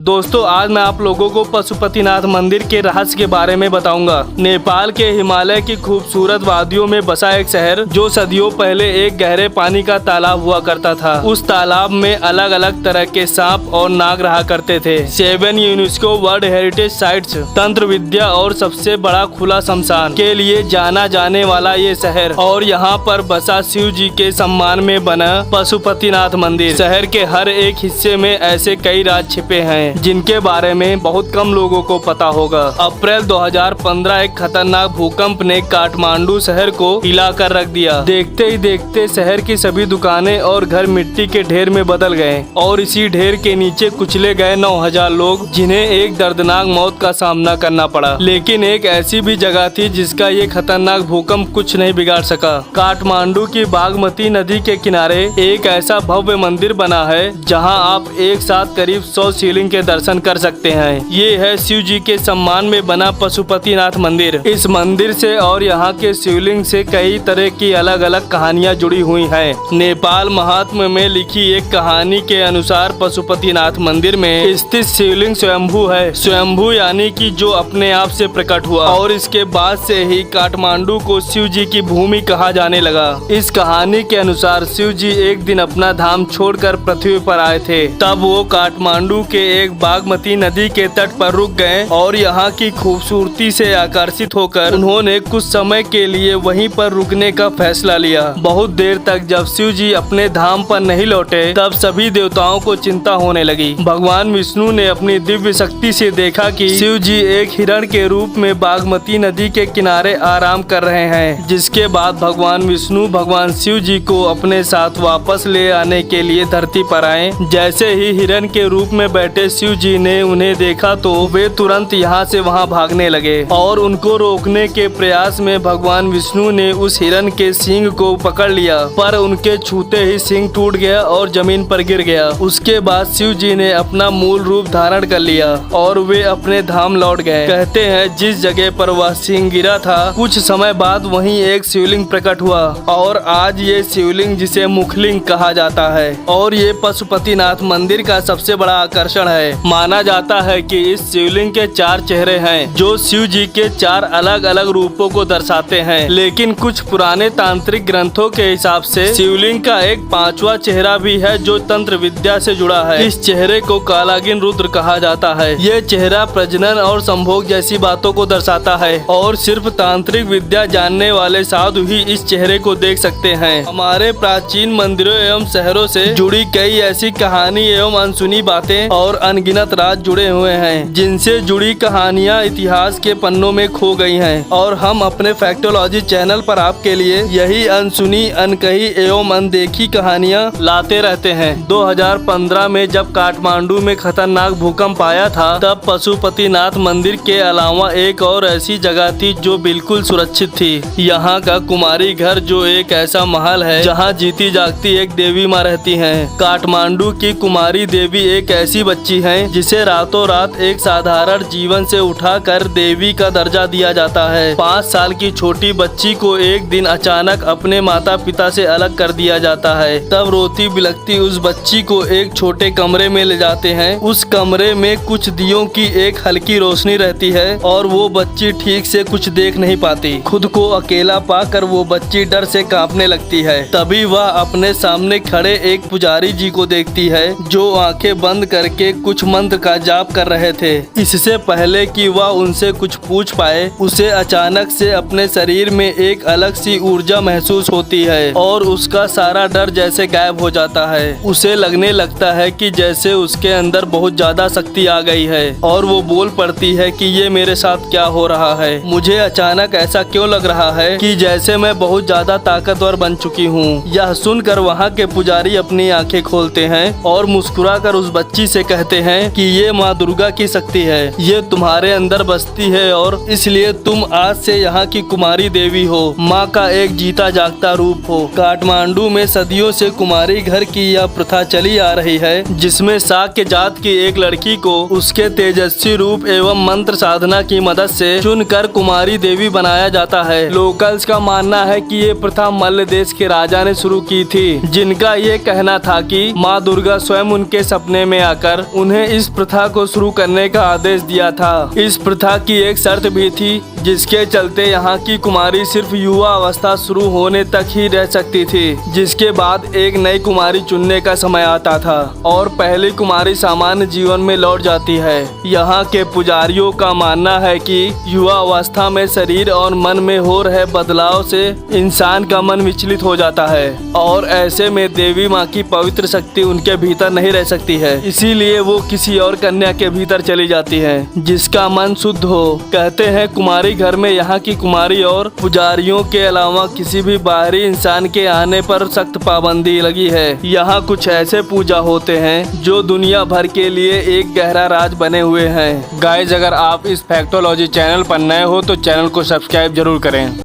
दोस्तों आज मैं आप लोगों को पशुपतिनाथ मंदिर के रहस्य के बारे में बताऊंगा। नेपाल के हिमालय की खूबसूरत वादियों में बसा एक शहर जो सदियों पहले एक गहरे पानी का तालाब हुआ करता था। उस तालाब में अलग अलग तरह के सांप और नाग रहा करते थे। 7 यूनेस्को वर्ल्ड हेरिटेज साइट्स, तंत्र विद्या और सबसे बड़ा खुला शमशान के लिए जाना जाने वाला ये शहर और यहाँ पर बसा शिव जी के सम्मान में बना पशुपतिनाथ मंदिर। शहर के हर एक हिस्से में ऐसे कई राज छिपे हैं जिनके बारे में बहुत कम लोगों को पता होगा। अप्रैल 2015 एक खतरनाक भूकंप ने काठमांडू शहर को हिला कर रख दिया। देखते ही देखते शहर की सभी दुकानें और घर मिट्टी के ढेर में बदल गए और इसी ढेर के नीचे कुचले गए 9000 लोग, जिन्हें एक दर्दनाक मौत का सामना करना पड़ा। लेकिन एक ऐसी भी जगह थी जिसका ये खतरनाक भूकंप कुछ नहीं बिगाड़ सका। काठमांडू की बागमती नदी के किनारे एक ऐसा भव्य मंदिर बना है जहाँ आप एक साथ करीब 100 शिवलिंग के दर्शन कर सकते हैं। ये है शिव जी के सम्मान में बना पशुपतिनाथ मंदिर। इस मंदिर से और यहाँ के शिवलिंग से कई तरह की अलग अलग कहानियाँ जुड़ी हुई हैं। नेपाल महात्म्य में लिखी एक कहानी के अनुसार पशुपतिनाथ मंदिर में स्थित शिवलिंग स्वयंभू है। स्वयंभू यानी कि जो अपने आप से प्रकट हुआ और इसके बाद से ही काठमांडू को शिव जी की भूमि कहा जाने लगा। इस कहानी के अनुसार शिव जी एक दिन अपना धाम छोड़कर पृथ्वी पर आए थे। तब वो काठमांडू के एक बागमती नदी के तट पर रुक गए और यहाँ की खूबसूरती से आकर्षित होकर उन्होंने कुछ समय के लिए वहीं पर रुकने का फैसला लिया। बहुत देर तक जब शिव जी अपने धाम पर नहीं लौटे तब सभी देवताओं को चिंता होने लगी। भगवान विष्णु ने अपनी दिव्य शक्ति से देखा कि शिव जी एक हिरण के रूप में बागमती नदी के किनारे आराम कर रहे हैं। जिसके बाद भगवान विष्णु भगवान शिव जी को अपने साथ वापस ले आने के लिए धरती पर आए। जैसे ही हिरण के रूप में बैठे शिव जी ने उन्हें देखा तो वे तुरंत यहाँ से वहाँ भागने लगे और उनको रोकने के प्रयास में भगवान विष्णु ने उस हिरण के सींग को पकड़ लिया, पर उनके छूते ही सींग टूट गया और जमीन पर गिर गया। उसके बाद शिव जी ने अपना मूल रूप धारण कर लिया और वे अपने धाम लौट गए। कहते हैं जिस जगह पर वह सींग गिरा था कुछ समय बाद वहीं एक शिवलिंग प्रकट हुआ और आज ये शिवलिंग जिसे मुखलिंग कहा जाता है और ये पशुपतिनाथ मंदिर का सबसे बड़ा आकर्षण है। माना जाता है कि इस शिवलिंग के 4 चेहरे हैं जो शिव जी के 4 अलग अलग रूपों को दर्शाते हैं। लेकिन कुछ पुराने तांत्रिक ग्रंथों के हिसाब से शिवलिंग का एक 5वां चेहरा भी है जो तंत्र विद्या से जुड़ा है। इस चेहरे को कालागिन रुद्र कहा जाता है। ये चेहरा प्रजनन और संभोग जैसी बातों को दर्शाता है और सिर्फ तांत्रिक विद्या जानने वाले साधु ही इस चेहरे को देख सकते हैं। हमारे प्राचीन मंदिरों एवं शहरों से जुड़ी कई ऐसी कहानी एवं अनसुनी बातें और अनगिनत राज जुड़े हुए हैं जिनसे जुड़ी कहानियां इतिहास के पन्नों में खो गई हैं और हम अपने फैक्टोलॉजी चैनल पर आपके लिए यही अनसुनी, अनकही एवं अनदेखी कहानियां लाते रहते हैं। 2015 में जब काठमांडू में खतरनाक भूकंप आया था तब पशुपतिनाथ मंदिर के अलावा एक और ऐसी जगह थी जो बिल्कुल सुरक्षित थी। यहाँ का कुमारी घर जो एक ऐसा महल है जहाँ जीती जागती एक देवी माँ रहती है। काठमांडू की कुमारी देवी एक ऐसी बच्ची है जिसे रातों रात एक साधारण जीवन से उठाकर देवी का दर्जा दिया जाता है। 5 साल की छोटी बच्ची को एक दिन अचानक अपने माता पिता से अलग कर दिया जाता है। तब रोती बिलखती उस बच्ची को एक छोटे कमरे में ले जाते हैं। उस कमरे में कुछ दियों की एक हल्की रोशनी रहती है और वो बच्ची ठीक से कुछ देख नहीं पाती। खुद को अकेला पाकर वो बच्ची डर से कांपने लगती है। तभी वह अपने सामने खड़े एक पुजारी जी को देखती है जो आंखें बंद करके कुछ मंत्र का जाप कर रहे थे। इससे पहले कि वह उनसे कुछ पूछ पाए उसे अचानक से अपने शरीर में एक अलग सी ऊर्जा महसूस होती है और उसका सारा डर जैसे गायब हो जाता है। उसे लगने लगता है कि जैसे उसके अंदर बहुत ज्यादा शक्ति आ गई है और वो बोल पड़ती है कि ये मेरे साथ क्या हो रहा है। मुझे अचानक ऐसा क्यों लग रहा है कि जैसे मैं बहुत ज्यादा ताकतवर बन चुकी हूँ। यह सुनकर वहाँ के पुजारी अपनी आंखें खोलते हैं और मुस्कुराकर उस बच्ची से कहते हैं कि ये माँ दुर्गा की शक्ति है, ये तुम्हारे अंदर बसती है और इसलिए तुम आज से यहाँ की कुमारी देवी हो, माँ का एक जीता जागता रूप हो। काठमांडू में सदियों से कुमारी घर की यह प्रथा चली आ रही है जिसमें शाक्य जात की एक लड़की को उसके तेजस्वी रूप एवं मंत्र साधना की मदद से चुनकर कुमारी देवी बनाया जाता है। लोकल्स का मानना है कि ये प्रथा मल्ल देश के राजा ने शुरू की थी, जिनका ये कहना था कि माँ दुर्गा स्वयं उनके सपने में आकर उन्हें इस प्रथा को शुरू करने का आदेश दिया था। इस प्रथा की एक शर्त भी थी, जिसके चलते यहाँ की कुमारी सिर्फ युवा अवस्था शुरू होने तक ही रह सकती थी, जिसके बाद एक नई कुमारी चुनने का समय आता था और पहली कुमारी सामान्य जीवन में लौट जाती है। यहाँ के पुजारियों का मानना है कि युवा अवस्था में शरीर और मन में हो रहे बदलाव से इंसान का मन विचलित हो जाता है और ऐसे में देवी माँ की पवित्र शक्ति उनके भीतर नहीं रह सकती है, इसीलिए वो किसी और कन्या के भीतर चली जाती है जिसका मन शुद्ध हो। कहते हैं कुमारी घर में यहाँ की कुमारी और पुजारियों के अलावा किसी भी बाहरी इंसान के आने पर सख्त पाबंदी लगी है। यहाँ कुछ ऐसे पूजा होते हैं जो दुनिया भर के लिए एक गहरा राज बने हुए हैं। गाइस, अगर आप इस फैक्टोलॉजी चैनल पर नए हो तो चैनल को सब्सक्राइब जरूर करें।